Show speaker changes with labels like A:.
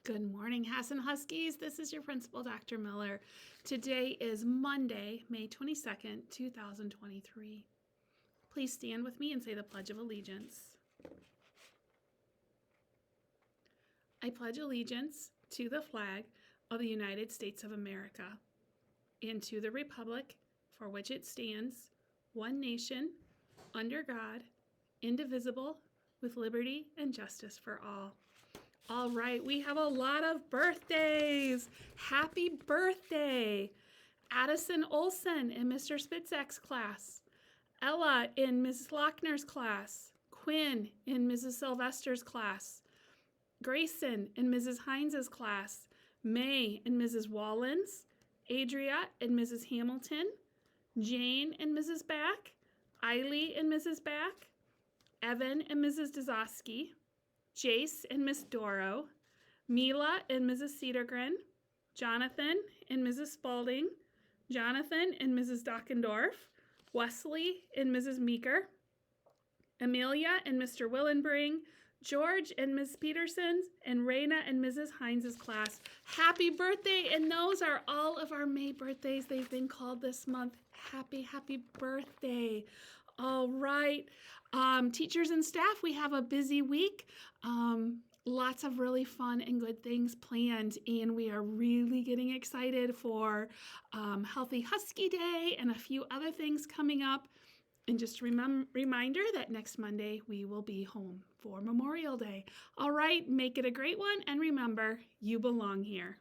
A: Good morning, Hassan Huskies. This is your principal, Dr. Miller. Today is Monday, May 22nd, 2023. Please stand with me and say the Pledge of Allegiance. I pledge allegiance to the flag of the United States of America and to the republic for which it stands, one nation, under God, indivisible, with liberty and justice for all. All right, we have a lot of birthdays. Happy birthday. Addison Olson in Mr. Spitzak's class. Ella in Mrs. Lochner's class. Quinn in Mrs. Sylvester's class. Grayson in Mrs. Hines's class. May in Mrs. Wallen's. Adria in Mrs. Hamilton. Jane in Mrs. Back. Eiley in Mrs. Back. Evan and Mrs. Dazowski. Jace and Miss Doro, Mila and Mrs. Cedergren, Jonathan and Mrs. Spalding, Jonathan and Mrs. Dockendorf, Wesley and Mrs. Meeker, Amelia and Mr. Willenbring, George and Ms. Peterson's, and Raina and Mrs. Hines's class. Happy birthday, and those are all of our May birthdays. They've been called this month. Happy birthday. All right, teachers and staff, we have a busy week. Lots of really fun and good things planned, and we are really getting excited for Healthy Husky Day and a few other things coming up. And just a reminder that next Monday we will be home for Memorial Day. All right, make it a great one, and remember, you belong here.